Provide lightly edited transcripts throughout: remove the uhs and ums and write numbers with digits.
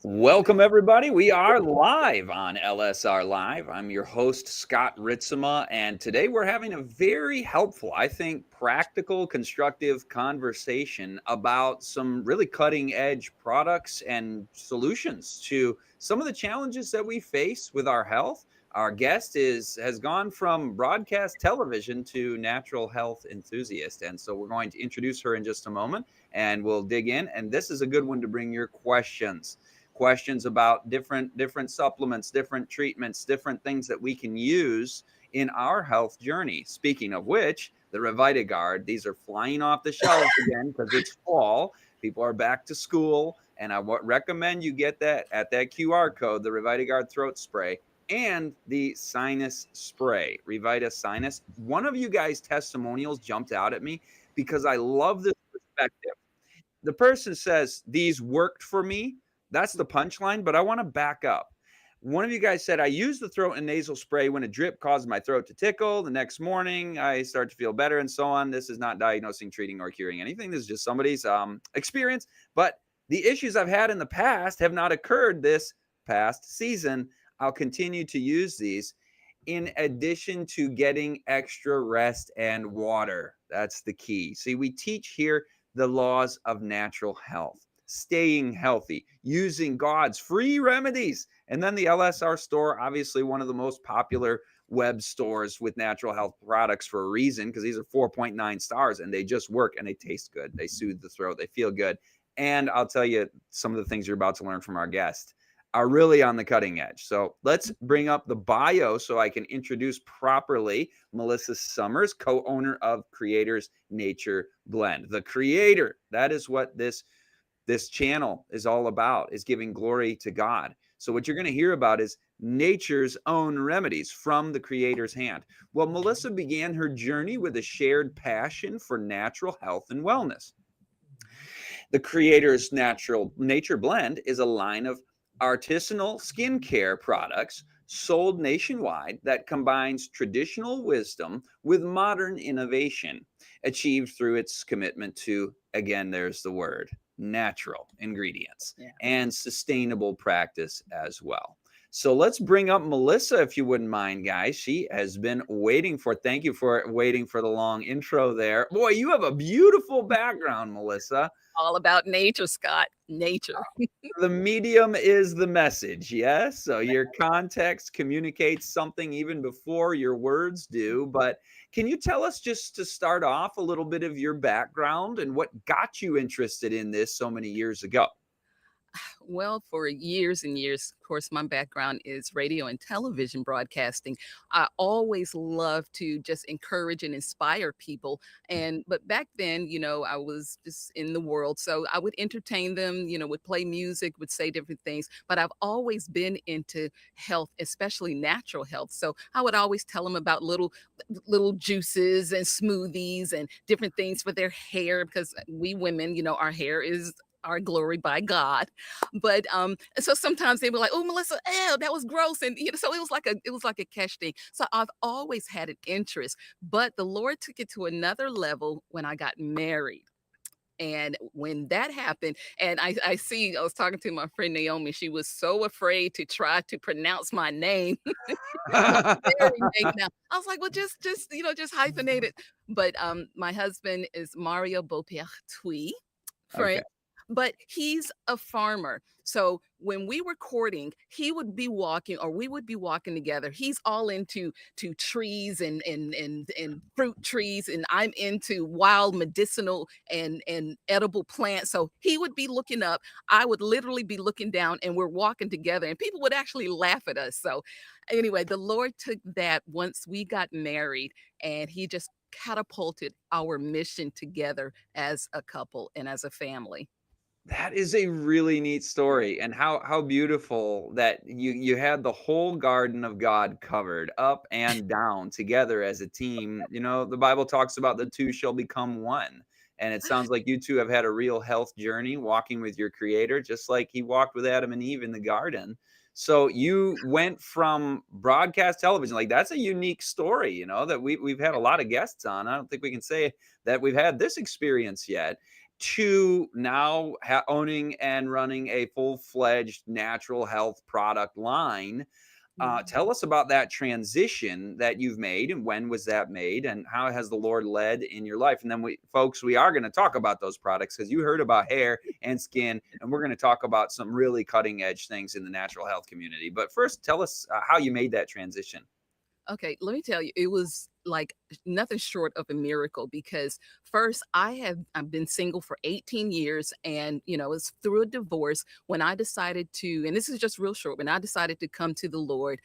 Welcome, everybody. We are live on LSR Live. I'm your host, Scott Ritzema, and today we're having a very helpful, I think, practical, constructive conversation about some really cutting edge products and solutions to some of the challenges that we face with our health. Our guest has gone from broadcast television to natural health enthusiast, and so we're going to introduce her in just a moment, and we'll dig in. And this is a good one to bring your questions about different supplements, different treatments, different things that we can use in our health journey. Speaking of which, the RevitaGuard, these are flying off the shelves again because it's fall. People are back to school, and I recommend you get that at that QR code, the RevitaGuard throat spray and the sinus spray, Revita Sinus. One of you guys' testimonials jumped out at me because I love this perspective. The person says, these worked for me. That's the punchline, but I want to back up. One of you guys said, I use the throat and nasal spray when a drip causes my throat to tickle. The next morning, I start to feel better and so on. This is not diagnosing, treating, or curing anything. This is just somebody's experience. But the issues I've had in the past have not occurred this past season. I'll continue to use these in addition to getting extra rest and water. That's the key. See, we teach here the laws of natural health, staying healthy, using God's free remedies. And then the LSR store, obviously one of the most popular web stores with natural health products for a reason, because these are 4.9 stars and they just work and they taste good. They soothe the throat. They feel good. And I'll tell you, some of the things you're about to learn from our guest are really on the cutting edge. So let's bring up the bio so I can introduce properly Melissa Summers, co-owner of Creators Nature Blend. The creator, that is what this channel is all about, is giving glory to God. So what you're going to hear about is nature's own remedies from the creator's hand. Well, Melissa began her journey with a shared passion for natural health and wellness. The creator's nature blend is a line of artisanal skincare products sold nationwide that combines traditional wisdom with modern innovation, achieved through its commitment to, again, there's the word, natural ingredients and sustainable practice as well. So let's bring up Melissa, if you wouldn't mind, guys. She has been waiting for, thank you for waiting for the long intro there. Boy, you have a beautiful background, Melissa. All about nature, Scott. Nature. The medium is the message, yes? So your context communicates something even before your words do. But can you tell us, just to start off, a little bit of your background and what got you interested in this so many years ago? Well, for years and years, of course, my background is radio and television broadcasting. I always love to just encourage and inspire people. But back then, I was just in the world. So I would entertain them, would play music, would say different things. But I've always been into health, especially natural health. So I would always tell them about little juices and smoothies and different things for their hair, because we women, our hair is our glory by God. But so sometimes they were like, "Oh, Melissa, ew, that was gross," and so it was like a catch thing. So I've always had an interest, but the Lord took it to another level when I got married. And when that happened, and I was talking to my friend Naomi, she was so afraid to try to pronounce my name. My married name now. I was like, well, just hyphenate it. But my husband is Mario Beaupertuis, Okay. French, but he's a farmer. So when we were courting, he would be walking, or we would be walking together. He's all into trees and fruit trees, and I'm into wild medicinal and edible plants. So he would be looking up, I would literally be looking down, and we're walking together, and people would actually laugh at us. So anyway, the Lord took that once we got married, and he just catapulted our mission together as a couple and as a family. That is a really neat story, and how beautiful that you had the whole garden of God covered up and down together as a team. The Bible talks about the two shall become one. And it sounds like you two have had a real health journey walking with your creator, just like he walked with Adam and Eve in the garden. So you went from broadcast television, like that's a unique story, that we've had a lot of guests on. I don't think we can say that we've had this experience yet. to now owning and running a full-fledged natural health product line. Tell us about that transition that you've made, and when was that made, and how has the Lord led in your life? And then folks, we are going to talk about those products because you heard about hair and skin, and we're going to talk about some really cutting edge things in the natural health community. But first, tell us how you made that transition. Okay, let me tell you, it was like nothing short of a miracle because first I've been single for 18 years and it's through a divorce when I decided to, and this is just real short, when I decided to come to the Lord,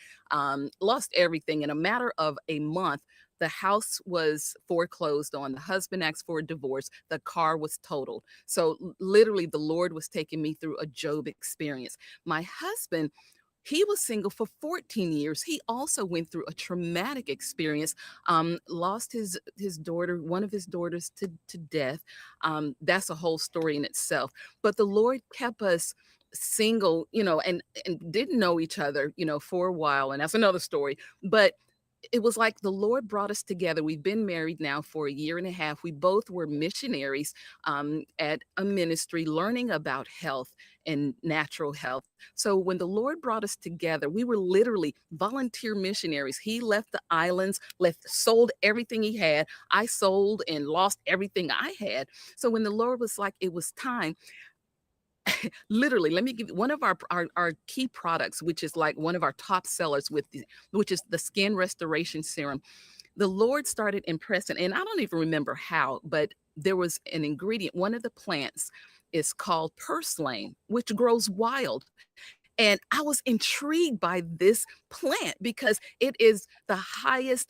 lost everything in a matter of a month. The house was foreclosed on. The husband asked for a divorce. The car was totaled. So literally, the Lord was taking me through a Job experience. My husband, he was single for 14 years. He also went through a traumatic experience, lost his daughter, one of his daughters to death. That's a whole story in itself. But the Lord kept us single, and didn't know each other, for a while. And that's another story. But it was like the Lord brought us together. We've been married now for a year and a half. We both were missionaries at a ministry learning about health and natural health. So when the Lord brought us together, we were literally volunteer missionaries. He left the islands, sold everything he had. I sold and lost everything I had. So when the Lord was like, it was time, literally, let me give you one of our key products, which is like one of our top sellers which is the skin restoration serum. The Lord started impressing, and I don't even remember how, but there was an ingredient. One of the plants is called purslane, which grows wild. And I was intrigued by this plant because it is the highest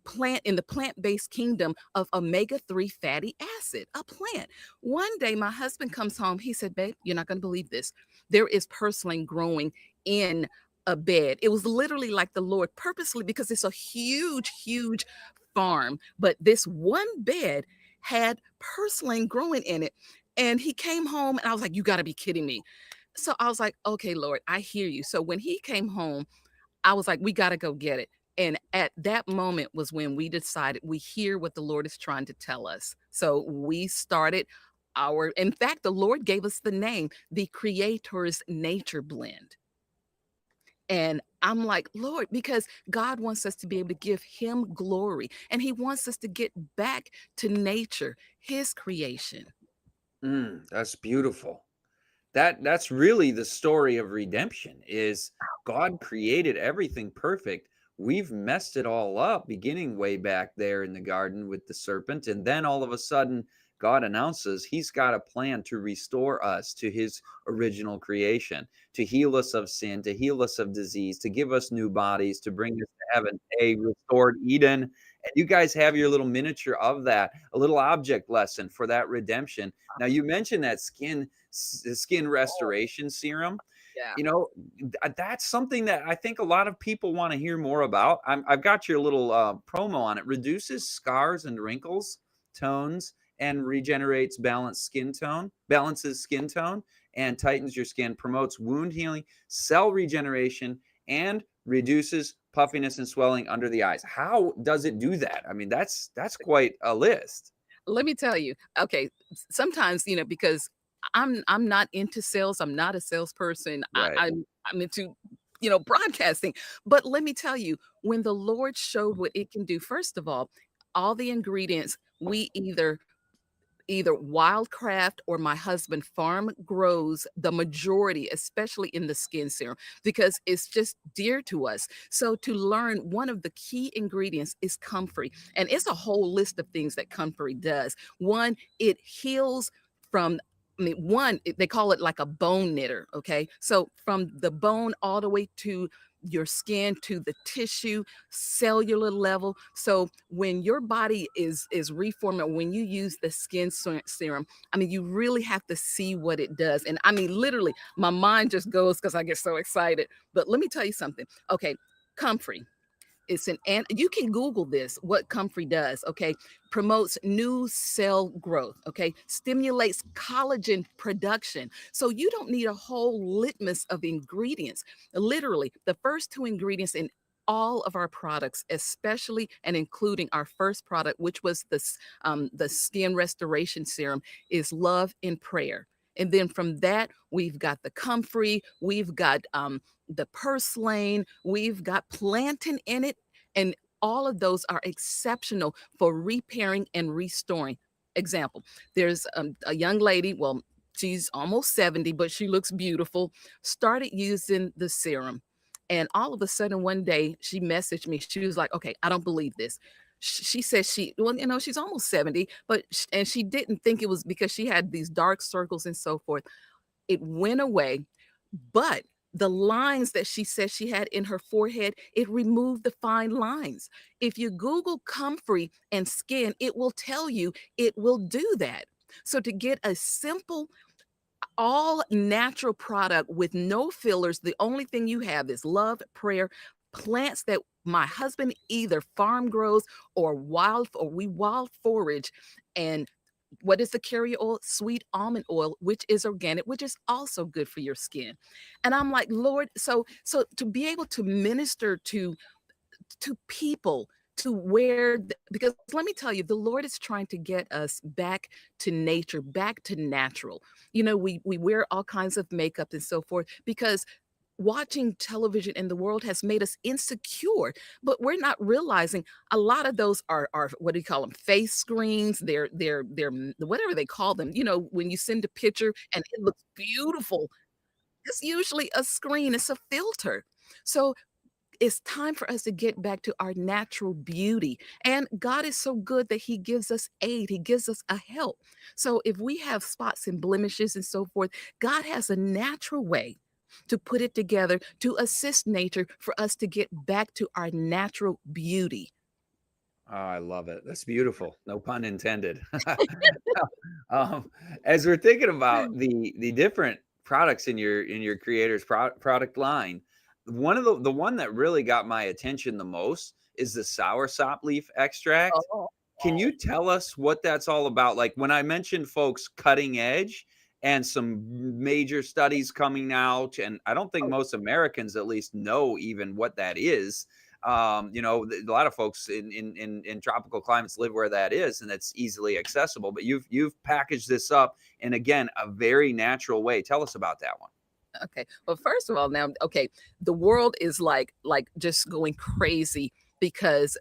plant in the plant-based kingdom of omega-3 fatty acid, a plant. One day, my husband comes home. He said, "Babe, you're not going to believe this. There is purslane growing in a bed." It was literally like the Lord purposely, because it's a huge, huge farm, but this one bed had purslane growing in it. And he came home, and I was like, "You got to be kidding me." So I was like, "Okay, Lord, I hear you." So when he came home, I was like, "We gotta go get it." And at that moment was when we decided we hear what the Lord is trying to tell us. So we started in fact, the Lord gave us the name, the Creator's Nature Blend. And I'm like, "Lord," because God wants us to be able to give him glory, and he wants us to get back to nature, his creation. That's beautiful. That's really the story of redemption is God created everything perfect. We've messed it all up beginning way back there in the garden with the serpent, and then all of a sudden God announces he's got a plan to restore us to his original creation, to heal us of sin, to heal us of disease, to give us new bodies, to bring us to heaven, a restored Eden. And you guys have your little miniature of that, a little object lesson for that redemption. Now you mentioned that skin restoration serum. Yeah. You know, that's something that I think a lot of people want to hear more about. I've got your little promo on it. Reduces scars and wrinkles, tones, and regenerates balances skin tone, and tightens your skin, promotes wound healing, cell regeneration, and reduces puffiness and swelling under the eyes. How does it do that? I mean, that's quite a list. Let me tell you. Okay, sometimes, because I'm not into sales. I'm not a salesperson. Right. I'm into, broadcasting. But let me tell you, when the Lord showed what it can do, first of all the ingredients we either wildcraft or my husband farm grows the majority, especially in the skin serum, because it's just dear to us. So to learn, one of the key ingredients is comfrey, and it's a whole list of things that comfrey does. One, it heals from, they call it like a bone knitter. Okay, so from the bone all the way to your skin, to the tissue, cellular level. So when your body is reforming, when you use the serum, you really have to see what it does. And literally, my mind just goes because I get so excited. But let me tell you something. Okay, comfrey. And you can Google this, what comfrey does. Okay, promotes new cell growth. Okay, stimulates collagen production. So you don't need a whole litmus of ingredients. Literally, the first two ingredients in all of our products, especially and including our first product, which was the skin restoration serum, is love and prayer. And then from that, we've got the comfrey, we've got the purslane, we've got plantain in it, and all of those are exceptional for repairing and restoring. Example, there's a young lady, well, she's almost 70, but she looks beautiful, started using the serum. And all of a sudden, one day, she messaged me. She was like, okay, I don't believe this. She said well, she's almost 70, but, and she didn't think it was because she had these dark circles and so forth. It went away, but the lines that she said she had in her forehead, it removed the fine lines. If you Google comfrey and skin, it will tell you it will do that. So to get a simple, all natural product with no fillers, the only thing you have is love, prayer, plants that my husband either farm grows or we wild forage, and what is the carrier oil? Sweet almond oil, which is organic, which is also good for your skin. And I'm like, Lord, so to be able to minister to people to where because let me tell you, the Lord is trying to get us back to nature, back to natural. We wear all kinds of makeup and so forth because watching television in the world has made us insecure, but we're not realizing a lot of those are what do you call them, face screens. They're whatever they call them, when you send a picture and it looks beautiful, it's usually a screen, it's a filter. So it's time for us to get back to our natural beauty. And God is so good that He gives us aid, He gives us a help. So if we have spots and blemishes and so forth, God has a natural way to put it together to assist nature for us to get back to our natural beauty. Oh, I love it. That's beautiful. No pun intended. Um, as we're thinking about the different products in your creator's product line, one of the one that really got my attention the most is the sour sop leaf extract. Oh, Can you tell us what that's all about? Like when I mentioned folks cutting edge and some major studies coming out, and I don't think oh, most Americans at least know even what that is. A lot of folks in tropical climates live where that is, and it's easily accessible. But you've packaged this up in again a very natural way. Tell us about that one. okay. Well, first of all, now, okay, the world is like just going crazy because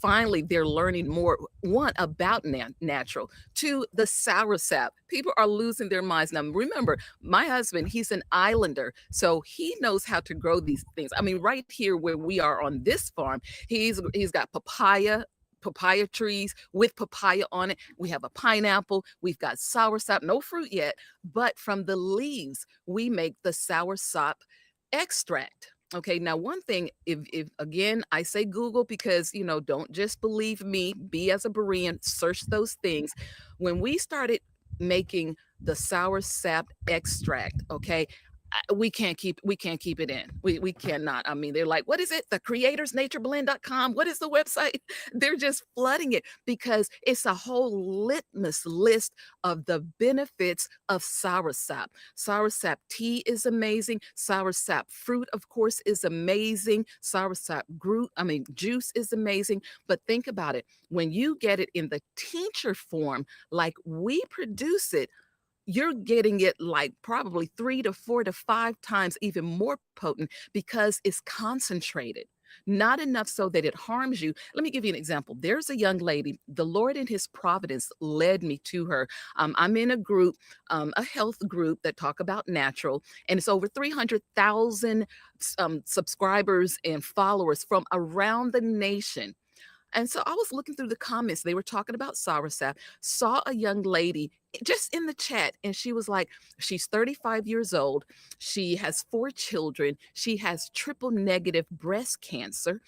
finally they're learning more, one, about natural, two, the sour sap. People are losing their minds now. Remember, my husband, he's an islander, so he knows how to grow these things. I mean, right here where we are on this farm, he's got papaya trees with papaya on it. We have a pineapple. We've got sour sop, no fruit yet, but from the leaves, we make the sour sop extract. Okay, now one thing, if again I say Google because don't just believe me, be as a Berean, search those things. When we started making the sour sap extract, okay, we can't keep it in. We cannot. I mean, they're like, what is it? The creatorsnatureblend.com. What is the website? They're just flooding it because it's a whole litmus list of the benefits of soursop. Soursop tea is amazing. Soursop fruit, of course, is amazing. Soursop juice is amazing. But think about it. When you get it in the tincture form, like we produce it, you're getting it like probably 3 to 4 to 5 times even more potent because it's concentrated. Not enough so that it harms you. Let me give you an example. There's a young lady, the Lord in His providence led me to her. I'm in a group, a health group that talk about natural, and it's over 300,000 subscribers and followers from around the nation. And so I was looking through the comments. They were talking about soursop. Saw a young lady just in the chat, and she was like, she's 35 years old. She has 4 children. She has triple negative breast cancer,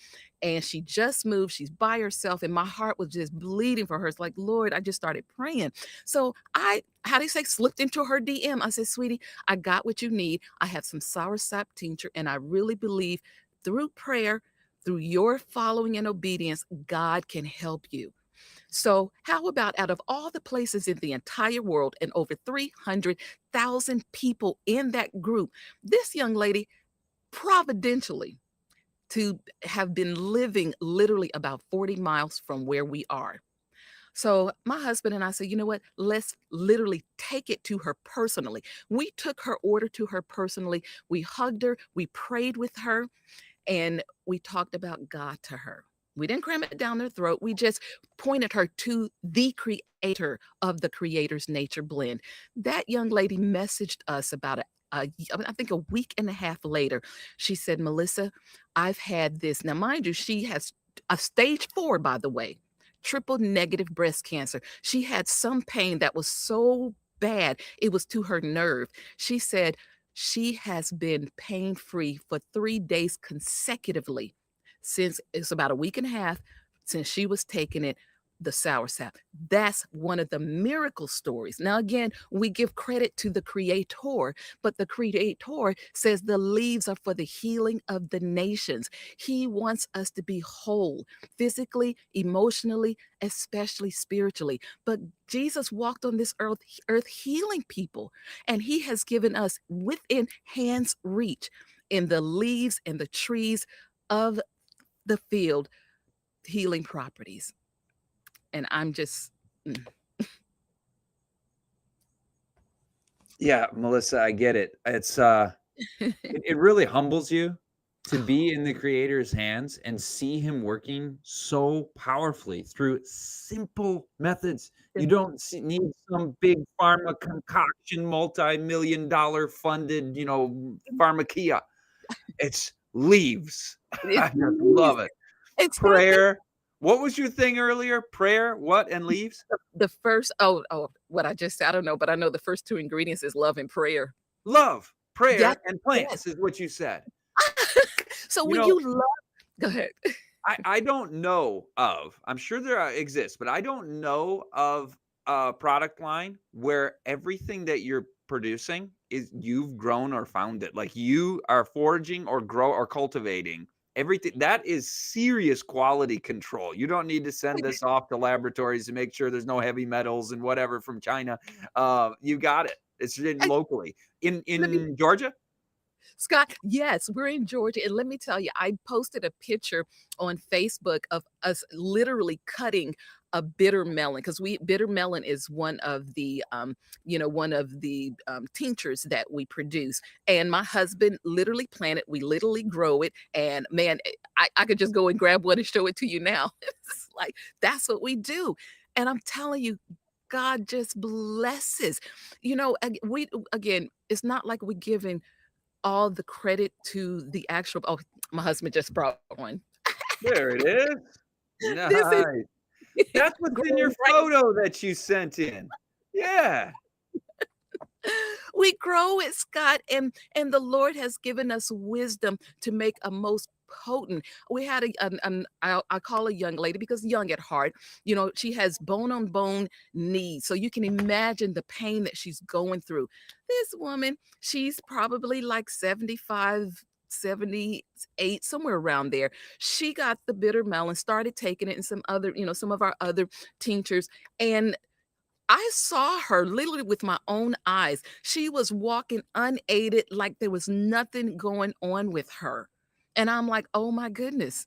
and she just moved. She's by herself, and my heart was just bleeding for her. It's like, Lord, I just started praying. So how do you say, slipped into her DM. I said, sweetie, I got what you need. I have some soursop tincture, and I really believe through prayer, through your following and obedience, God can help you. So, how about out of all the places in the entire world and over 300,000 people in that group, this young lady providentially to have been living literally about 40 miles from where we are. So my husband and I said, you know what? Let's literally take it to her personally. We took her order to her personally. We hugged her. We prayed with her and we talked about God to her. We didn't cram it down their throat. We just pointed her to the creator of the Creator's Nature Blend. That young lady messaged us about it. I think a week and a half later, she said, Melissa, I've had this. Now, mind you, she has a stage 4, by the way, triple negative breast cancer. She had some pain that was so bad, it was to her nerve. She said, she has been pain free for 3 days consecutively since it's about a week and a half since she was taking it, the sour sap. That's one of the miracle stories. Now, again, we give credit to the creator, but the creator says the leaves are for the healing of the nations. He wants us to be whole physically, emotionally, especially spiritually. But Jesus walked on this earth healing people, and he has given us within hand's reach in the leaves and the trees of the field healing properties. And I'm just mm. Yeah, Melissa, I get it. It really humbles you to be in the creator's hands and see him working so powerfully through simple methods. You don't need some big pharma concoction, multi-million dollar funded, pharmakia. It's leaves. It's I just leaves. love it. It's not that Prayer. What was your thing earlier? Prayer, what, and leaves? the first what I just said, I don't know, but I know the first 2 ingredients is love and prayer. Love, Yes, prayer, and yes. plants is what you said. So You when know, you love go ahead. I don't know of, I'm sure there exists, but I don't know of a product line where everything that you're producing is you've grown or found it. Like you are foraging or grow or cultivating everything. That is serious quality control. You don't need to send this off to laboratories to make sure there's no heavy metals and whatever from China. You got it. It's in And locally let me in Georgia. Scott, yes, we're in Georgia, and let me tell you, I posted a picture on Facebook of us literally cutting a bitter melon because we bitter melon is one of the tinctures that we produce. And my husband literally planted, we literally grow it, and man, I could just go and grab one and show it to you now. It's like that's what we do, and I'm telling you. God just blesses. We again, it's not like we're giving all the credit to the actual my husband just brought one. There it is. This is Nice. That's what's in your grown right photo that you sent in. Yeah. we grow it, Scott, and the Lord has given us wisdom to make a most potent. We had I call a young lady because young at heart. She has bone on bone knees, so you can imagine the pain that she's going through. This woman, she's probably like 75. 78 somewhere around there. She got the bitter melon, started taking it and some of our other tinctures, and I saw her literally with my own eyes. She was walking unaided like there was nothing going on with her. And I'm like, "Oh my goodness."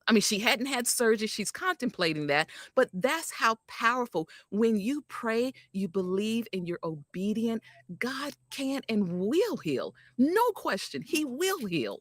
I mean, she hadn't had surgery. She's contemplating that, but that's how powerful when you pray, you believe, and you're obedient, God can and will heal. No question. He will heal.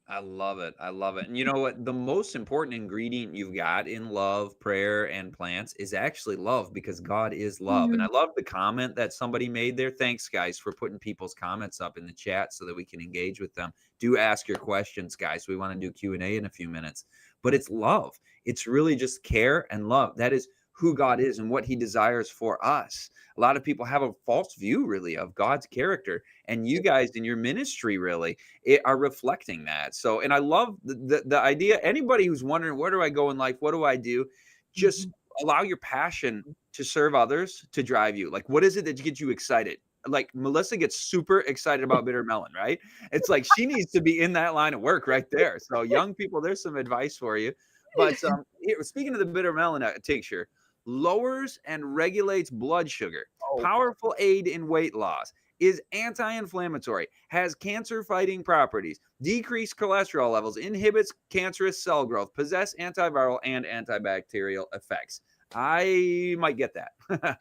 I love it. I love it. And you know what? The most important ingredient you've got in love, prayer, and plants is actually love because God is love. And I Mhm. love the comment that somebody made there. Thanks, guys, for putting people's comments up in the chat so that we can engage with them. Do ask your questions, guys. We want to do Q&A in a few minutes. But it's love. It's really just care and love. That is who God is and what he desires for us. A lot of people have a false view, really, of God's character. And you guys in your ministry, really, are reflecting that. So, and I love the idea. Anybody who's wondering, where do I go in life? What do I do? Just Mhm. allow your passion to serve others to drive you. Like, what is it that gets you excited? Like Melissa gets super excited about bitter melon, right? It's like she needs to be in that line of work right there. So, young people, there's some advice for you. But here, speaking of the bitter melon tincture, lowers and regulates blood sugar, Oh, powerful aid in weight loss, is anti-inflammatory, has cancer-fighting properties, decrease cholesterol levels, inhibits cancerous cell growth, possess antiviral and antibacterial effects. I might get that.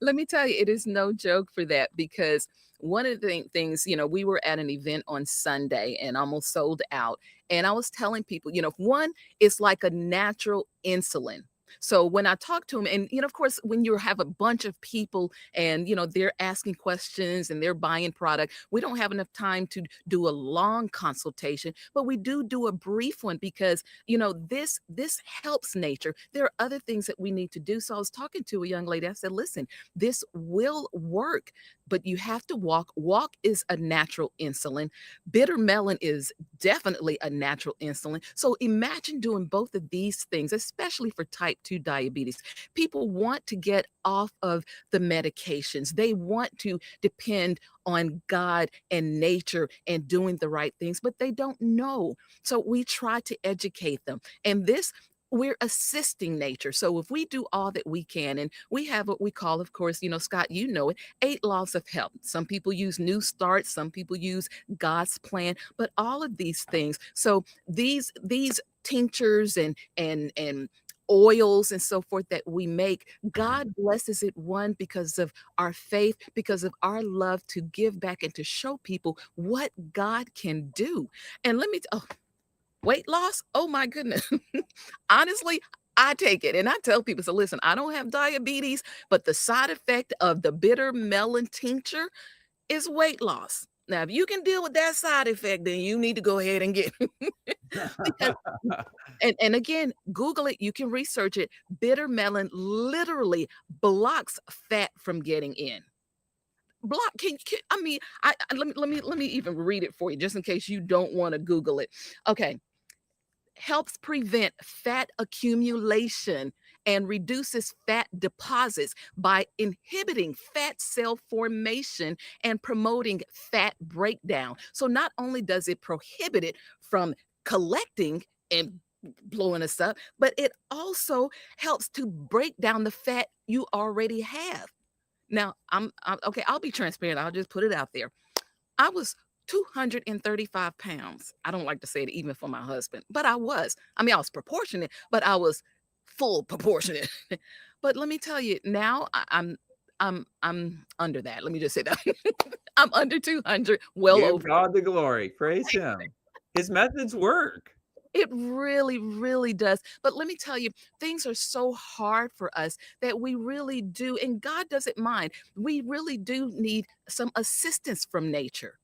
Let me tell you, it is no joke for that because one of the things, we were at an event on Sunday and almost sold out. And I was telling people, one, it's like a natural insulin. So when I talk to them, and of course, when you have a bunch of people and they're asking questions and they're buying product, we don't have enough time to do a long consultation, but we do a brief one because this helps nature. There are other things that we need to do. So I was talking to a young lady. I said, listen, this will work, but you have to walk. Walk is a natural insulin. Bitter melon is definitely a natural insulin. So imagine doing both of these things, especially for type 2 diabetes. People want to get off of the medications. They want to depend on God and nature and doing the right things, but they don't know. So we try to educate them. And this we're assisting nature. So if we do all that we can, and we have what we call, of course, Scott, you know it, 8 laws of health. Some people use new start, some people use God's plan, but all of these things. So these tinctures and oils and so forth that we make, God blesses it, one, because of our faith, because of our love to give back and to show people what God can do. And let me weight loss, oh my goodness. Honestly, I take it and I tell people, so listen, I don't have diabetes, but the side effect of the bitter melon tincture is weight loss. Now, if you can deal with that side effect, then you need to go ahead and get because and again, Google it, you can research it. Bitter melon literally blocks fat from getting in. Block I mean, let me even read it for you just in case you don't want to Google it. Okay, helps prevent fat accumulation and reduces fat deposits by inhibiting fat cell formation and promoting fat breakdown. So not only does it prohibit it from collecting and blowing us up, but it also helps to break down the fat you already have. Now, I'm okay, I'll be transparent. I'll just put it out there. I was 235 pounds. I don't like to say it even for my husband, but I was. I mean, I was proportionate, but I was full proportionate. But let me tell you, now I'm under that. Let me just say that. I'm under 200, well Give over. God the glory. Praise him. His methods work. It really, really does. But let me tell you, things are so hard for us that we really do, and God doesn't mind. We really do need some assistance from nature.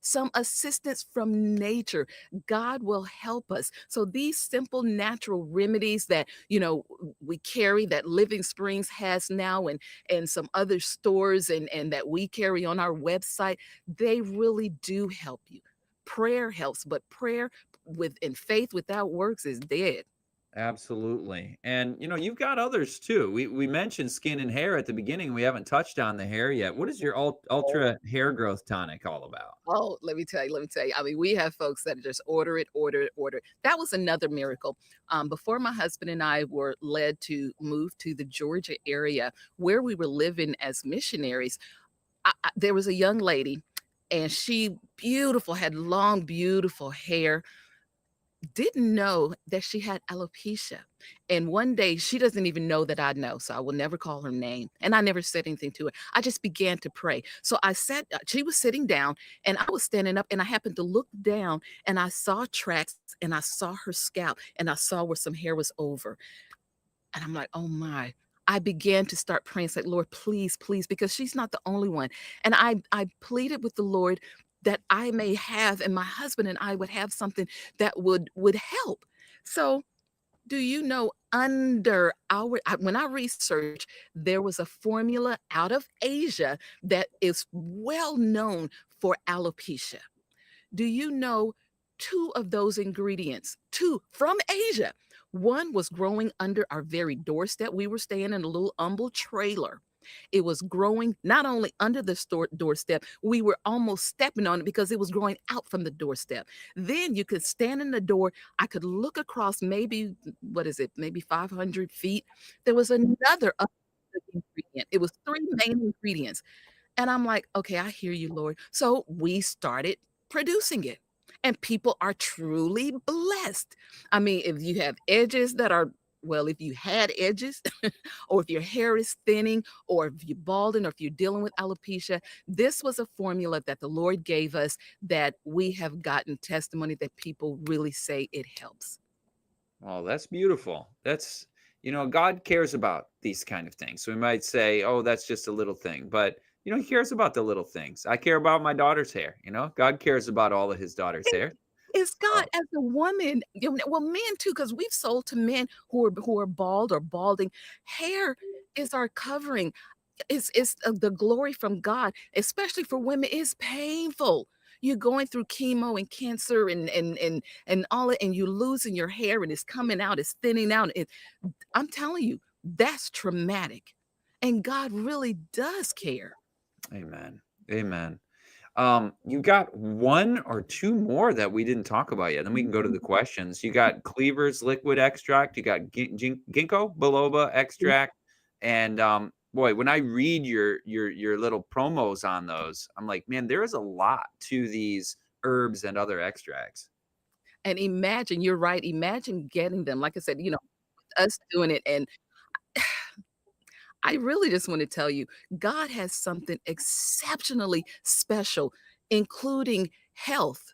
Some assistance from nature. God will help us. So these simple natural remedies that, we carry, that Living Springs has now, and some other stores and that we carry on our website, they really do help you. Prayer helps, but prayer with and faith without works is dead. Absolutely. And you've got others too. We mentioned skin and hair at the beginning. We haven't touched on the hair yet. What is your ultra hair growth tonic all about? Oh, let me tell you. I mean, we have folks that just order it, order it, order it. That was another miracle. Before my husband and I were led to move to the Georgia area where we were living as missionaries, there was a young lady, and she beautiful, had long, beautiful hair, didn't know that she had alopecia. And one day, she doesn't even know that I know, so I will never call her name. And I never said anything to her. I just began to pray. So I sat, she was sitting down and I was standing up, and I happened to look down and I saw tracks and I saw her scalp and I saw where some hair was over. And I'm like, oh my. I began to start praying, say, Lord, please, please, because she's not the only one. And I pleaded with the Lord that I may have, and my husband and I would have something that would help. So do you know, under our when I researched, there was a formula out of Asia that is well known for alopecia. Do you know 2 of those ingredients, 2 from Asia? One was growing under our very doorstep. We were staying in a little humble trailer. It was growing not only under the doorstep, we were almost stepping on it because it was growing out from the doorstep. Then you could stand in the door. I could look across maybe, what is it, maybe 500 feet. There was another ingredient. It was 3 main ingredients. And I'm like, "Okay, I hear you, Lord." So we started producing it, and people are truly blessed. I mean, if you have edges that are well, if you had edges, or if your hair is thinning, or if you're balding, or if you're dealing with alopecia, this was a formula that the Lord gave us that we have gotten testimony that people really say it helps. Oh, that's beautiful. God cares about these kind of things. So we might say, oh, that's just a little thing. But, he cares about the little things. I care about my daughter's hair. God cares about all of his daughter's hair. Is God So, as a woman, well, men too, because 'cause we've sold to men who are bald or balding. Hair is our covering. It's the glory from God, especially for women. It's painful. You're going through chemo and cancer and all it, and you're losing your hair and it's coming out, it's thinning out. I'm telling you, that's traumatic. And God really does care. amen. Amen. You got one or two more that we didn't talk about yet. Then we can go to the questions. You got Cleaver's liquid extract. You got ginkgo biloba extract, and boy, when I read your little promos on those, I'm like, man, there is a lot to these herbs and other extracts. And imagine, you're right, imagine getting them. Like I said, us doing it, and I really just want to tell you, God has something exceptionally special, including health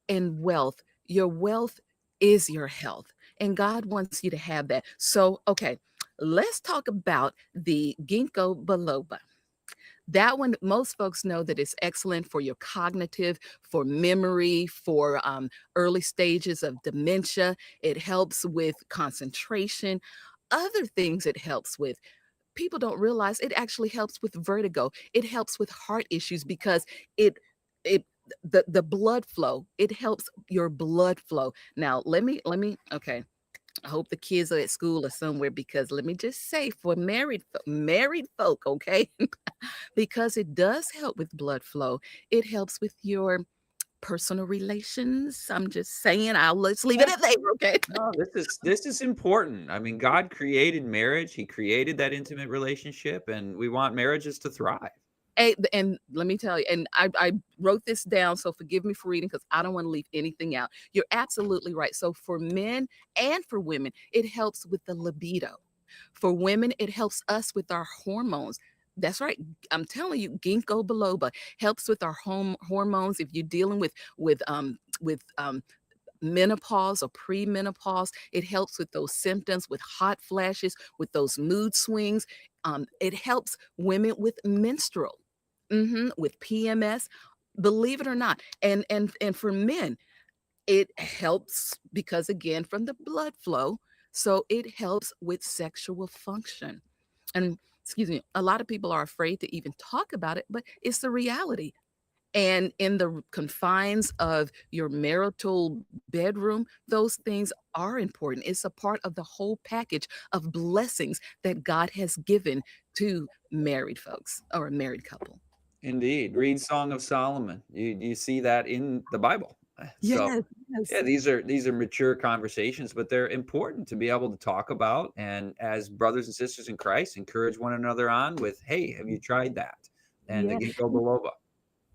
and wealth. Your wealth is your health, and God wants you to have that. So, okay, let's talk about the ginkgo biloba. That one, most folks know that it's excellent for your cognitive, for memory, for early stages of dementia. It helps with concentration. Other things it helps with, people don't realize it actually helps with vertigo. It helps with heart issues because it the blood flow. It helps your blood flow. Now, let me okay. I hope the kids are at school or somewhere because let me just say for married folk, okay? Because it does help with blood flow. It helps with your personal relations. I'm just saying, let's leave it Yeah. at there, okay? No, this is important. I mean, God created marriage. He created that intimate relationship, and we want marriages to thrive. And let me tell you, and I wrote this down, so forgive me for reading because I don't want to leave anything out. You're absolutely right. So for men and for women, it helps with the libido. For women, it helps us with our hormones. That's right. I'm telling you, ginkgo biloba helps with our hormones. If you're dealing with menopause or premenopause. It helps with those symptoms, with hot flashes, with those mood swings. It helps women with menstrual, with PMS. Believe it or not, and for men, it helps because again from the blood flow. So it helps with sexual function. And excuse me, a lot of people are afraid to even talk about it, but it's the reality. And in the confines of your marital bedroom, those things are important. It's a part of the whole package of blessings that God has given to married folks or a married couple. Indeed, read Song of Solomon. You see that in the Bible. So, Yes, yeah, yes. these are mature conversations, but they're important to be able to talk about, and as brothers and sisters in Christ, encourage one another on with, "Hey, have you tried that?" And the Yeah. ginkgo biloba.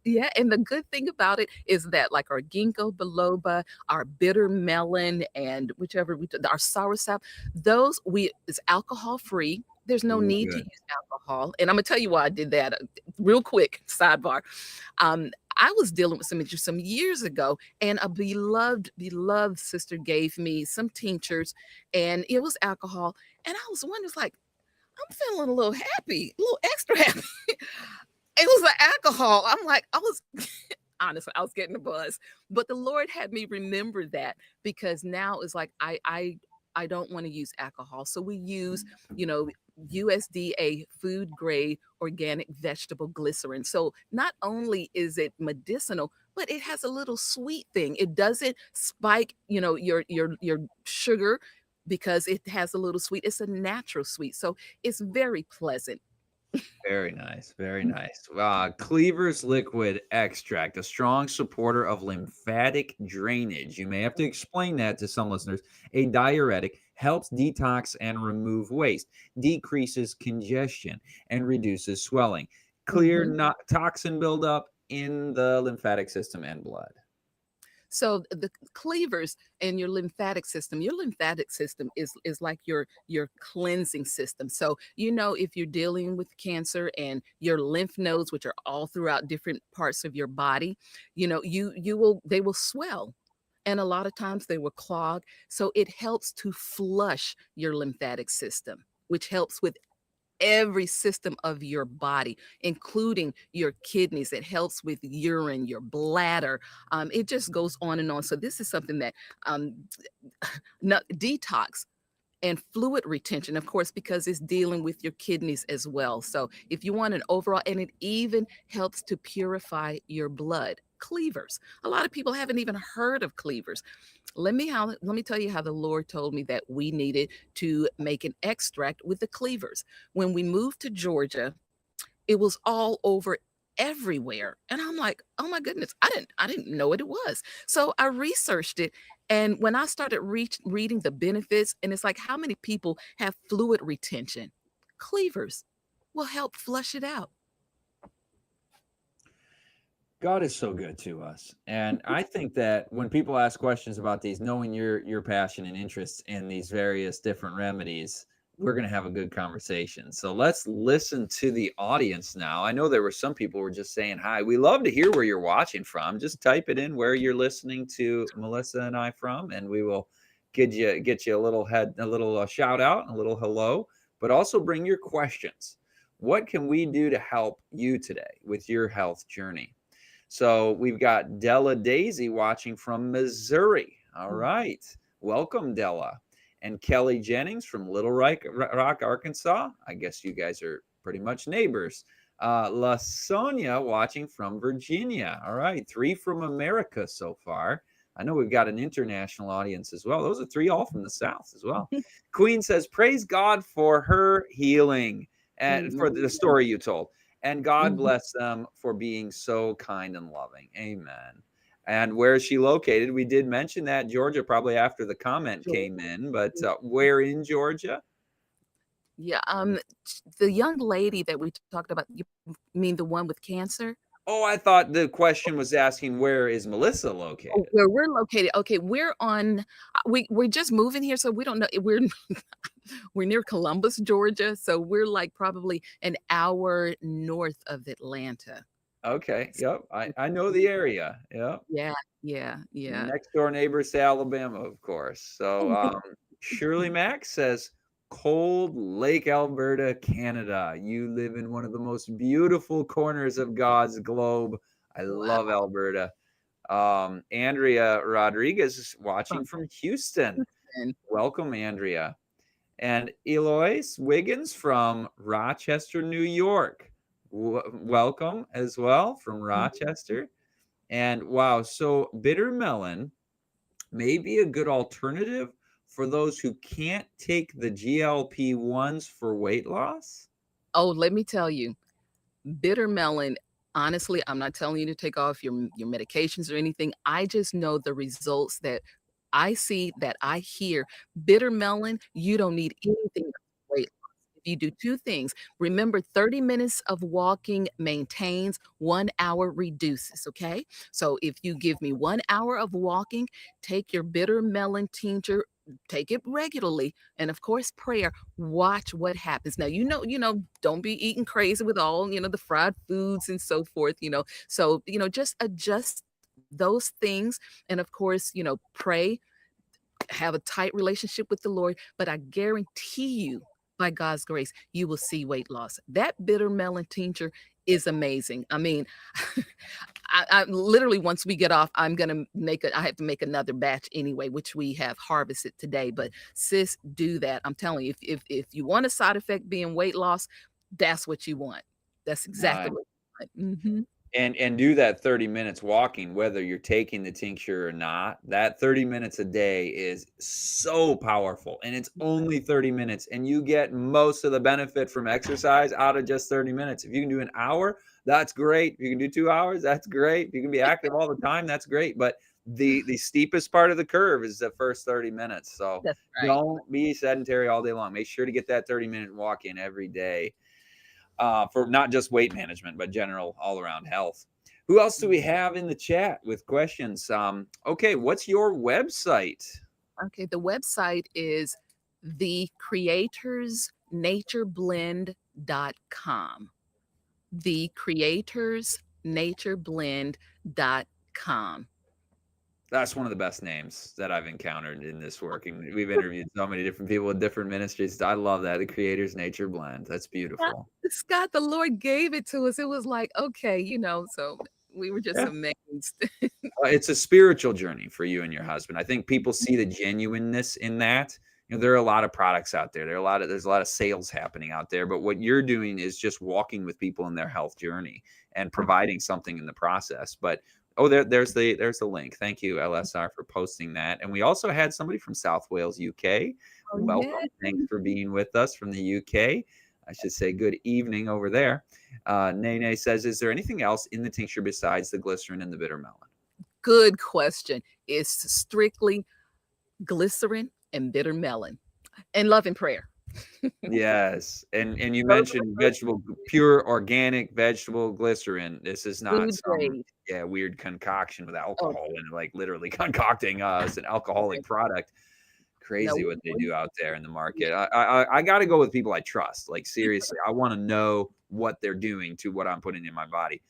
Yeah, and the good thing about it is that, like, our ginkgo biloba, our bitter melon, and whichever our soursop, those we it's alcohol free. There's no Ooh, need to good. use alcohol, and Imma tell you why I did that, real quick, sidebar. I was dealing with some issues some years ago, and a beloved sister gave me some tinctures, and it was alcohol, and I was wondering, it's like, I'm feeling a little happy, a little extra happy. It was the alcohol. I'm like, I was honestly, I was getting a buzz, but the Lord had me remember that because now it's like I don't want to use alcohol. So we use, you know, USDA food grade organic vegetable glycerin. So not only is it medicinal, but it has a little sweet thing. It doesn't spike, your sugar because it has a little sweet. It's a natural sweet. So it's very pleasant. Very nice, very nice. Cleaver's liquid extract, a strong supporter of lymphatic drainage. You may have to explain that to some listeners. A diuretic helps detox and remove waste, decreases congestion, and reduces swelling. clear Mhm. not toxin buildup in the lymphatic system and blood. So the cleavers and your lymphatic system is like your cleansing system. So if you're dealing with cancer and your lymph nodes, which are all throughout different parts of your body, you will they will swell. And a lot of times they will clog. So it helps to flush your lymphatic system, which helps with every system of your body, including your kidneys. It helps with urine, your bladder. It just goes on and on. So this is something that um, detox and fluid retention, of course, because it's dealing with your kidneys as well. So if you want an overall, and it even helps to purify your blood. Cleavers. A lot of people haven't even heard of cleavers. Let me tell you how the Lord told me that we needed to make an extract with the cleavers. When we moved to Georgia, it was all over everywhere. And I'm like, "Oh my goodness, I didn't know what it was." So I researched it, and when I started reading the benefits, and it's like how many people have fluid retention? Cleavers will help flush it out. God is so good to us. And I think that when people ask questions about these, knowing your passion and interests in these various different remedies, we're going to have a good conversation. So let's listen to the audience now. I know there were some people who were just saying hi. We love to hear where you're watching from. Just type it in where you're listening to Melissa and I from, and we will get you a little shout out, a little hello, but also bring your questions. What can we do to help you today with your health journey? So we've got Della Daisy watching from Missouri. All Mm. right. Welcome, Della. And Kelly Jennings from Little Rock, Arkansas. I guess you guys are pretty much neighbors. La Sonia watching from Virginia. All right. Three from America so far. I know we've got an international audience as well. Those are three all from the South as well. Queen says, praise God for her healing and for the Amen. story you told. And God Mhm. bless them for being so kind and loving. Amen. And where is she located? We did mention that Georgia probably after the comment came Georgia. in, but where in Georgia? Yeah, the young lady that we talked about, you mean the one with cancer? Oh, I thought the question was asking where is Melissa Oh, located? where we're located, okay, we're on we're just moving here, so we don't know we're we're near Columbus, Georgia, so we're, like, probably an hour north of Atlanta. Okay. S Yep. I know the area. Yep. Yeah, yeah, yeah. Next door neighbors to Alabama, of course. So Shirley Mack says, Cold Lake, Alberta, Canada. You live in one of the most beautiful corners of God's globe. I Wow, love Alberta. Andrea Rodriguez is watching from from Houston. Houston. Welcome, Andrea. And Eloise Wiggins from Rochester, New York. Welcome as well from Mhm. Rochester. And wow, so bitter melon may be a good alternative for those who can't take the GLP-1s for weight loss. Oh, let me tell you, bitter melon, honestly, I'm not telling you to take off your medications or anything. I just know the results that I see, that I hear. Bitter melon, you don't need anything for weight loss. If you do 2 things, remember 30 minutes of walking maintains, 1 hour reduces, okay? So if you give me 1 hour of walking, take your bitter melon tincture, take it regularly, and of course, prayer. Watch what happens. Now, don't be eating crazy with all, the fried foods and so forth, So, just adjust those things. And of course, pray, have a tight relationship with the Lord. But I guarantee you, by God's grace, you will see weight loss. That bitter melon tincture is amazing. I mean, I literally once we get off, I have to make another batch anyway, which we have harvested today. But sis, do that. I'm telling you, if you want a side effect being weight loss, that's what you want. That's exactly Nice. what you want. Mhm. And do that 30 minutes walking, whether you're taking the tincture or not. That 30 minutes a day is so powerful. And it's only 30 minutes. And you get most of the benefit from exercise out of just 30 minutes. If you can do an hour, that's great. If you can do 2 hours, that's great. If you can be active all the time, that's great. But the steepest part of the curve is the first 30 minutes. So That's right. don't be sedentary all day long. Make sure to get that 30-minute walk in every day. for not just weight management, but general all around health. Who else do we have in the chat with questions? Okay, what's your website? Okay, the website is thecreatorsnatureblend.com. Thecreatorsnatureblend.com. That's one of the best names that I've encountered in this work. And we've interviewed so many different people with different ministries. I love that. The Creator's Nature Blend. That's Scott, beautiful. Scott, the Lord gave it to us. It was like, okay, so we were just Yeah. amazed. It's a spiritual journey for you and your husband. I think people see the genuineness in that. There are a lot of products out there. There's a lot of sales happening out there, but what you're doing is just walking with people in their health journey and providing something in the process. But there's the link. Thank you, LSR, for posting that. And we also had somebody from South Wales, UK. Oh, yeah. Welcome. Thanks for being with us from the UK. I should say good evening over there. Nene says, is there anything else in the tincture besides the glycerin and the bitter melon? Good question. It's strictly glycerin and bitter melon and love and prayer. Yes, and you Those are mentioned the vegetable pure organic vegetable glycerin. This is not food some, grade. yeah, weird concoction with Oh, alcohol in it, like literally concocting us an alcoholic product. no, Crazy what they do out there in the yeah, market. I gotta go with people I trust. Like, seriously, I wanna know what they're doing to what I'm putting in my body.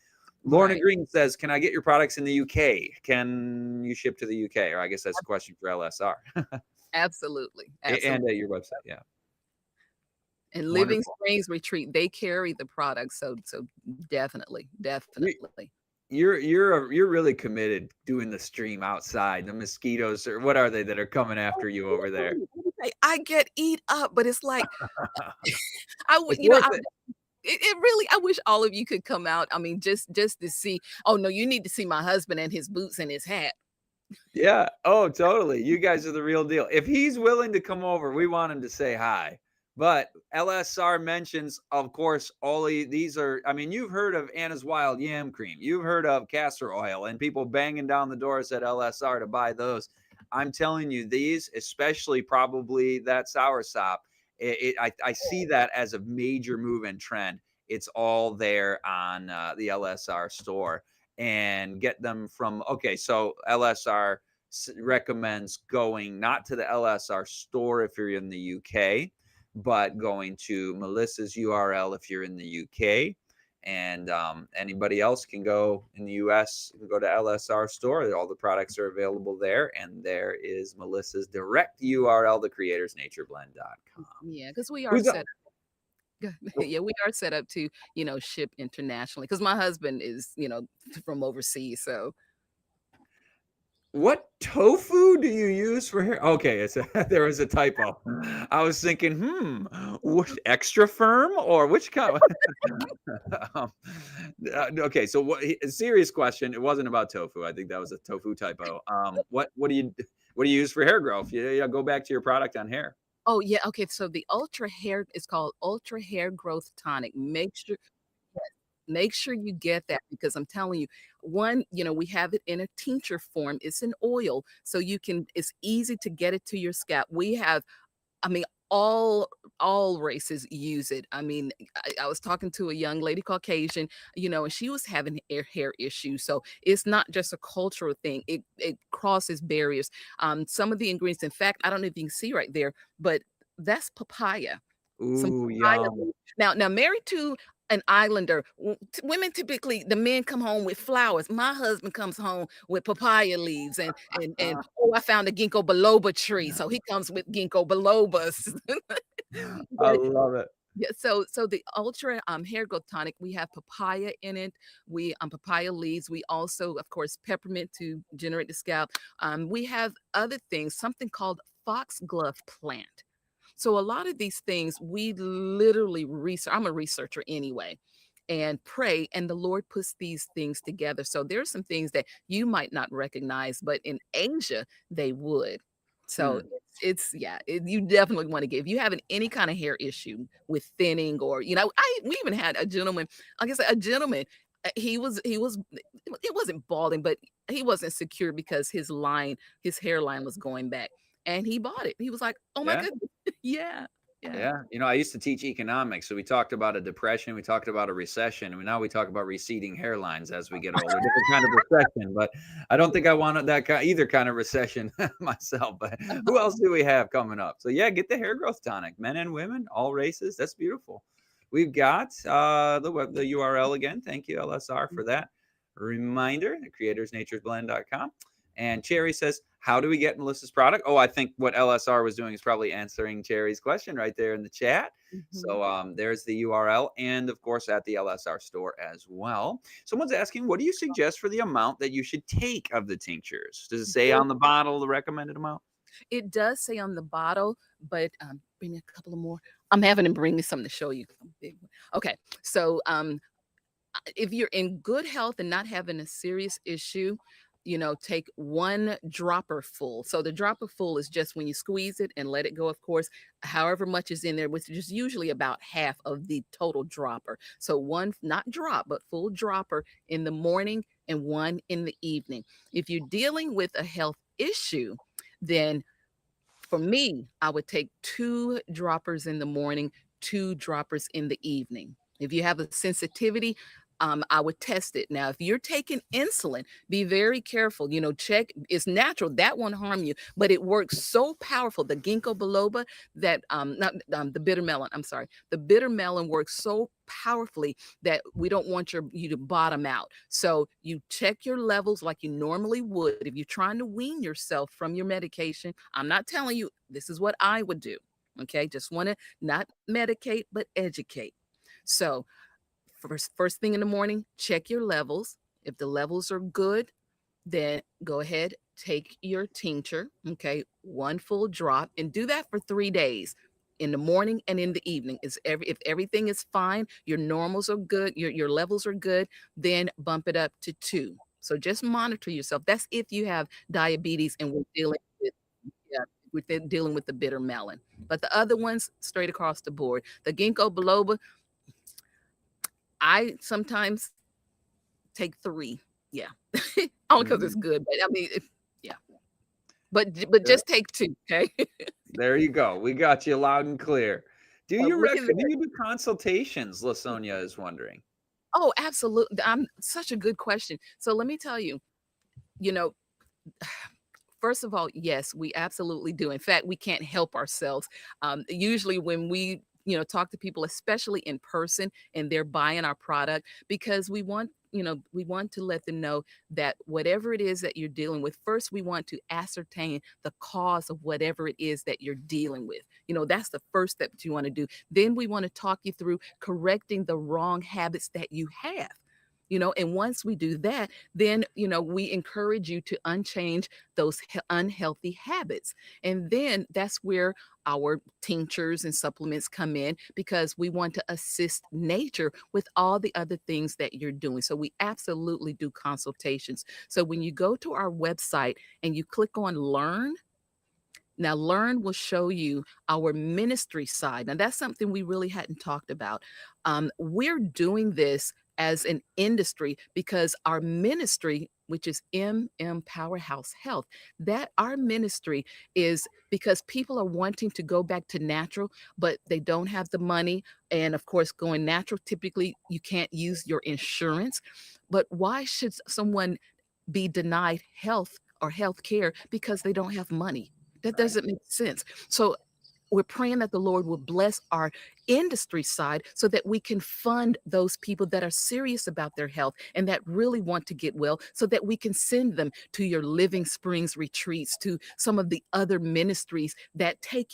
Lorna right. Green says, "Can I get your products in the UK? Can you ship to the UK?" Or I guess that's a question for LSR. Absolutely. And Absolutely. at your website, yeah. And Living Wonderful. Springs Retreat, they carry the product. So definitely, You definitely. you're really committed doing the stream outside. The mosquitoes or what are they that are coming Oh, after you over there? I get eat up, but it's like I would, It's worth it. it really I wish all of you could come out. I mean, just to see. Oh no, you need to see my husband and his boots and his hat. Yeah. Oh, totally. You guys are the real deal. If he's willing to come over, we want him to say hi. But LSR mentions, of course, these are, I mean, you've heard of Anna's Wild Yam Cream. You've heard of castor oil and people banging down the doors at LSR to buy those. I'm telling you, these, especially probably that soursop, I see that as a major move and trend. It's all there on the LSR store and get them from, okay, so LSR recommends going not to the LSR store if you're in the UK, but going to Melissa's URL if you're in the UK. And anybody else can go in the US, can go to LSR store. All the products are available there. And there is Melissa's direct URL, thecreatorsnatureblend.com. Yeah, because we are Who's set. up? Yeah, we are set up to ship internationally. Because my husband is from overseas, so What tofu do you use for hair? Okay, there was a typo. I was thinking, what extra firm or which kind? um, okay, so a serious question. It wasn't about tofu. I think that was a tofu typo. What do you use for hair growth? Yeah, go back to your product on hair. oh yeah, okay. So the ultra hair is called Ultra Hair Growth Tonic. Make sure you get that because I'm telling you, one, we have it in a tincture form. It's an oil, so it's easy to get it to your scalp. We have, I mean, all races use it. I mean, I was talking to a young lady, Caucasian, and she was having hair issues. So it's not just a cultural thing. It crosses barriers. Some of the ingredients, in fact, I don't know if you can see right there, but that's papaya. Some Ooh, papaya yum. leaves. Now, married to an islander, women typically the men come home with flowers. My husband comes home with papaya leaves and oh, I found a ginkgo biloba tree, so he comes with ginkgo bilobas. I But love it. yeah, so the ultra hair growth tonic, we have papaya in it. We papaya leaves. We also, of course, peppermint to generate the scalp. We have other things, something called foxglove plant. So a lot of these things we literally research. I'm a researcher anyway, and pray, and the Lord puts these things together. So there are some things that you might not recognize, but in Asia they would. So Hmm. you definitely want to get if you having any kind of hair issue with thinning or we even had a gentleman, like I said, a gentleman. He was it wasn't balding, but he wasn't secure because his hairline was going back, and he bought it. He was like, "Oh my Yeah. goodness, yeah." Yeah. Yeah, I used to teach economics, so we talked about a depression, we talked about a recession, and now we talk about receding hairlines as we get older. Different kind of recession, but I don't think I wanted that either kind of recession myself. But who else do we have coming up? So yeah, get the hair growth tonic, men and women, all races. That's beautiful. We've got the URL again. Thank you, LSR, for that reminder. The creatorsnaturesblend.com. And Cherry says, how do we get Melissa's product? Oh, I think what LSR was doing is probably answering Cherry's question right there in the chat. Mhm. So there's the URL, and of course at the LSR store as well. Someone's asking, what do you suggest for the amount that you should take of the tinctures? Does it say Very on the bottle the recommended amount? It does say on the bottle, but, bring me a couple of more. I'm having him bring me something to show you 'cause I'm a big one. Okay, so, if you're in good health and not having a serious issue, take one dropper full. So the dropper full is just when you squeeze it and let it go, of course, however much is in there, which is usually about half of the total dropper. So one, not drop, but full dropper in the morning and one in the evening. If you're dealing with a health issue, then for me, I would take 2 droppers in the morning, 2 droppers in the evening. If you have a sensitivity, I would test it. Now, if you're taking insulin, be very careful. Check. It's natural that won't harm you, but it works so powerful. The ginkgo biloba, that not the bitter melon. I'm sorry, the bitter melon works so powerfully that we don't want you to bottom out. So you check your levels like you normally would. If you're trying to wean yourself from your medication, I'm not telling you this is what I would do. Okay, just want to not medicate but educate. So first thing in the morning, check your levels. If the levels are good, then go ahead, take your tincture, okay, one full drop, and do that for 3 days. In the morning and in the evening. If everything is fine, your normals are good, your levels are good, then bump it up to two. So just monitor yourself. That's if you have diabetes and we're dealing with, yeah, dealing with the bitter melon. But the other ones, straight across the board. The ginkgo biloba, I sometimes take 3. Yeah. Only because it's Mm, good, but I mean, yeah. But good. just take 2, okay? There you go. We got you loud and clear. Look at Do there. you do consultations? Lasonia is wondering. Oh, absolutely. I'm such a good question. So let me tell you, you know, first of all, yes, we absolutely do. In fact, we can't help ourselves. Usually, when we talk to people, especially in person, and they're buying our product, because we want to let them know that whatever it is that you're dealing with, first we want to ascertain the cause of whatever it is that you're dealing with. That's the first step that you want to do. Then we want to talk you through correcting the wrong habits that you have. And once we do that, then we encourage you to unchange those unhealthy habits. And then that's where our tinctures and supplements come in, because we want to assist nature with all the other things that you're doing. So we absolutely do consultations. So when you go to our website and you click on learn, now, learn will show you our ministry side. Now, that's something we really hadn't talked about. We're doing this as an industry because our ministry, which is Powerhouse Health, that our ministry is because people are wanting to go back to natural, but they don't have the money. And of course, going natural, typically you can't use your insurance. But why should someone be denied health or health care because they don't have money? That Right. doesn't make sense. So we're praying that the Lord will bless our industry side so that we can fund those people that are serious about their health and that really want to get well, so that we can send them to your Living Springs retreats, to some of the other ministries that take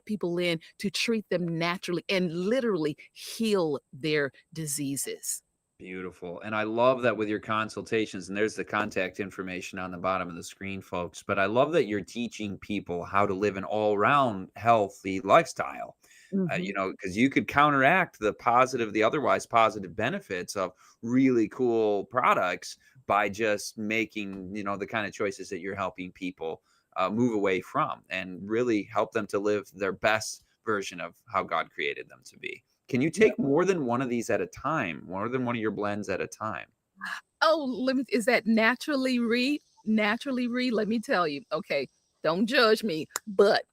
people in to treat them naturally and literally heal their diseases. Beautiful. And I love that with your consultations, and there's the contact information on the bottom of the screen, folks. But I love that you're teaching people how to live an all round healthy lifestyle. Mhm. Because you could counteract the otherwise positive benefits of really cool products by just making, the kind of choices that you're helping people move away from and really help them to live their best version of how God created them to be. Can you take more than one of these at a time? More than one of your blends at a time? Oh, is that naturally re? Naturally re? Let me tell you. Okay, don't judge me, but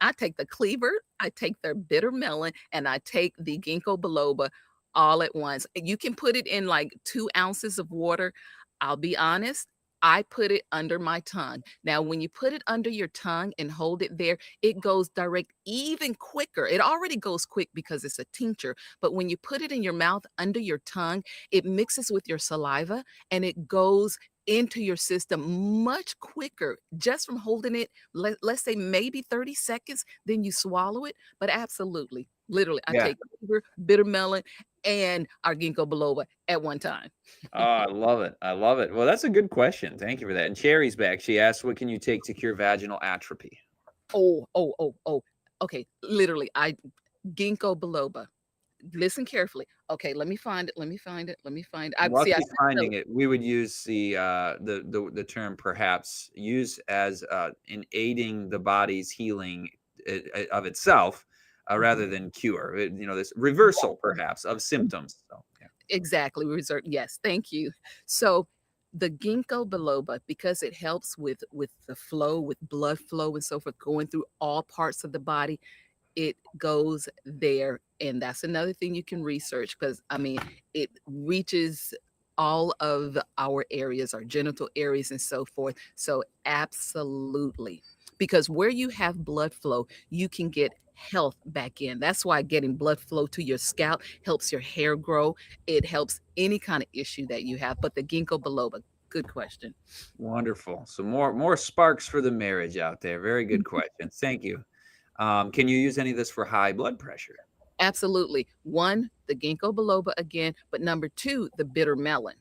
I take the cleaver, I take the bitter melon, and I take the ginkgo biloba all at once. You can put it in like 2 ounces of water. I'll be honest, I put it under my tongue. Now, when you put it under your tongue and hold it there, it goes direct even quicker. It already goes quick because it's a tincture, but when you put it in your mouth under your tongue, it mixes with your saliva and it goes into your system much quicker just from holding it. Let's say maybe 30 seconds, then you swallow it. But absolutely, literally, I Yeah. take bitter melon and our ginkgo biloba at one time. Oh, I love it. I love it. Well, that's a good question. Thank you for that. And Cherry's back. She asked, "What can you take to cure vaginal atrophy?" Oh, oh, oh, oh. Okay, literally, I ginkgo biloba. Listen carefully. Okay, let me find it. Let me find it. Let me find it. I While see. I she's sent it. finding it, we would use the term perhaps use as in aiding the body's healing of itself Mhm. rather than cure. This reversal perhaps of symptoms. So yeah, Exactly, reserve yes, thank you. So, the ginkgo biloba, because it helps with the flow, with blood flow and so forth, going through all parts of the body, it goes there, and that's another thing you can research because I mean, it reaches all of our areas, our genital areas and so forth. So absolutely. Because where you have blood flow, you can get health back in. That's why getting blood flow to your scalp helps your hair grow. It helps any kind of issue that you have. But the ginkgo biloba, good question. wonderful. So more sparks for the marriage out there. Very good questions. Thank you. Can you use any of this for high blood pressure? Absolutely. One, the ginkgo biloba again, but number two, the bitter melon.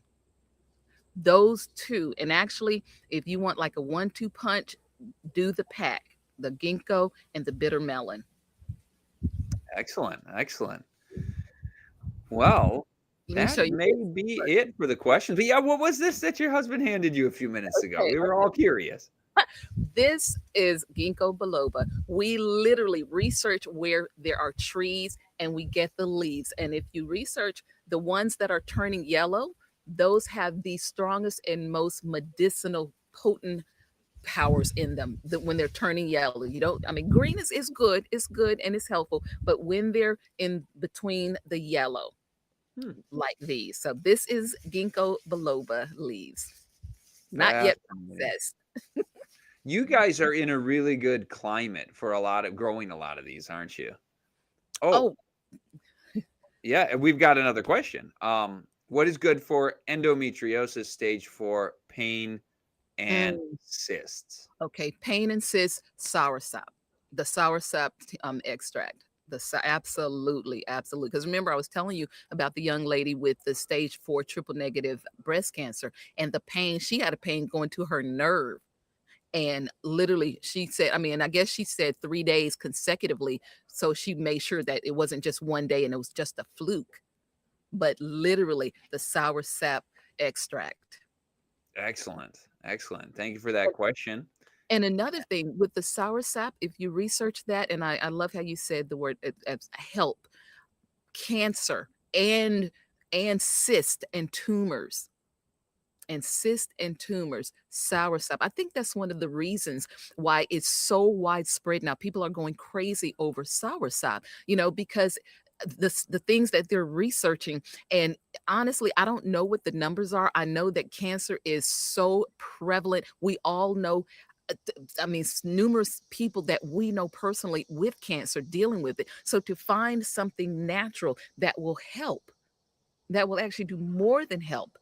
Those two. And actually, if you want like a 1-2 punch, do the pack, the ginkgo and the bitter melon. Excellent, excellent. Well, Let me that show you may this. be it for the questions. But yeah, what was this that your husband handed you a few minutes ago? Okay, We were all curious. this is ginkgo biloba. We literally research where there are trees and we get the leaves. And if you research the ones that are turning yellow, those have the strongest and most medicinal potent powers in them that when they're turning yellow. You don't, I mean, green is good and it's helpful, but when they're in between the yellow, Hmm, like these. So this is ginkgo biloba leaves. Not yet fascinating. processed. You guys are in a really good climate for a lot of growing a lot of these, aren't you? Oh, Oh, yeah, and we've got another question. What is good for endometriosis stage 4 pain and mm, cysts? okay. Pain and cyst, soursop. The soursop extract. Absolutely, absolutely. Because remember, I was telling you about the young lady with the stage 4 triple negative breast cancer and the pain. She had a pain going to her nerve. And literally, she said, I mean, I guess she said 3 days consecutively. So she made sure that it wasn't just one day and it was just a fluke, but literally the sour sap extract. Excellent. Excellent. Thank you for that question. And another thing with the sour sap, if you research that, and I love how you said the word as help cancer and cyst and tumors soursop. I think that's one of the reasons why it's so widespread now. People are going crazy over soursop, because the things that they're researching, and honestly, I don't know what the numbers are. I know that cancer is so prevalent. We all know I mean, numerous people that we know personally with cancer dealing with it. So to find something natural that will help, that will actually do more than help,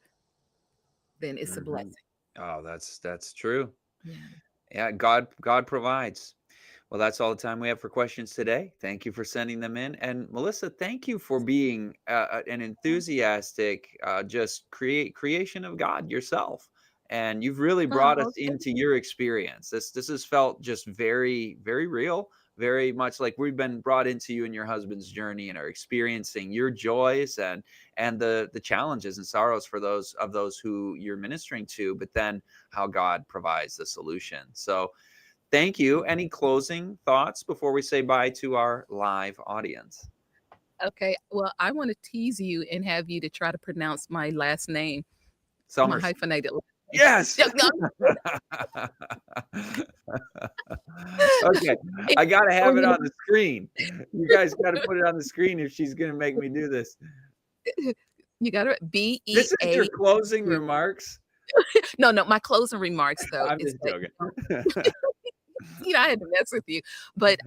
then it's a Mhm. blessing. Oh, that's true. Yeah. Yeah, God provides. Well, that's all the time we have for questions today. Thank you for sending them in. And Melissa, thank you for being an enthusiastic, just creation of God yourself. And you've really brought us Oh, thank into you. your experience. This has felt just very, very real, very much like we've been brought into you and your husband's journey and are experiencing your joys and the challenges and sorrows for those who you're ministering to, but then how God provides the solution. So thank you. Any closing thoughts before we say bye to our live audience? Okay. Well, I want to tease you and have you to try to pronounce my last name, my Summers. hyphenated. Yes. Yeah, no, Okay, it's I gotta have it going on the screen. You guys gotta put it on the screen if she's gonna make me do this. you got it, This is your BEA. closing remarks? No, no, my closing remarks, though, I'm is just that, joking. I had to mess with you, but,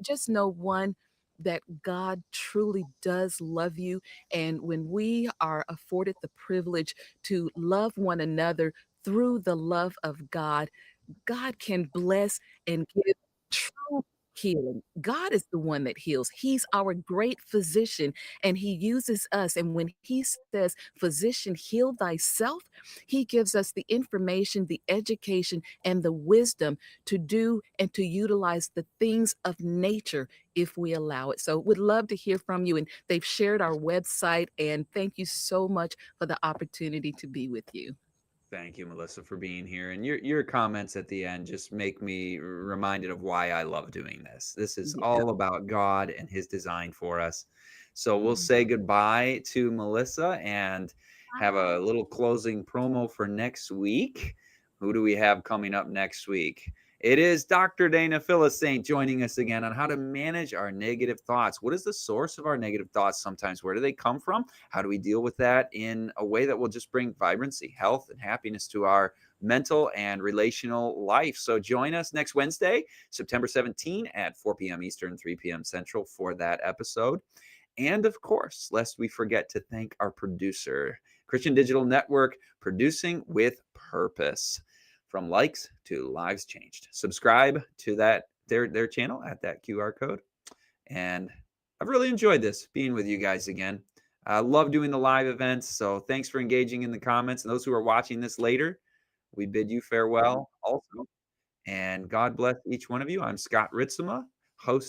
just know, one, that God truly does love you, and when we are afforded the privilege to love one another through the love of God, God can bless and give true healing. God is the one that heals. He's our great physician, and He uses us. And when He says, "Physician, heal thyself," He gives us the information, the education, and the wisdom to do and to utilize the things of nature if we allow it. So, would love to hear from you. And they've shared our website. And thank you so much for the opportunity to be with you. Thank you, Melissa, for being here. And your comments at the end just make me reminded of why I love doing this. This is Yeah. all about God and His design for us. So we'll say goodbye to Melissa and have a Bye. little closing promo for next week. Who do we have coming up next week? It is Dr. Dana Philisaint joining us again on how to manage our negative thoughts. What is the source of our negative thoughts sometimes? Where do they come from? How do we deal with that in a way that will just bring vibrancy, health, and happiness to our mental and relational life? So join us next Wednesday, September 17 at 4 p.m. Eastern, 3 p.m. Central for that episode. And of course, lest we forget to thank our producer, Christian Digital Network, producing with purpose. From likes to lives changed. Subscribe to their channel at that QR code. And I've really enjoyed this being with you guys again. I love doing the live events. So thanks for engaging in the comments. And those who are watching this later, we bid you farewell also. And God bless each one of you. I'm Scott Ritzema, host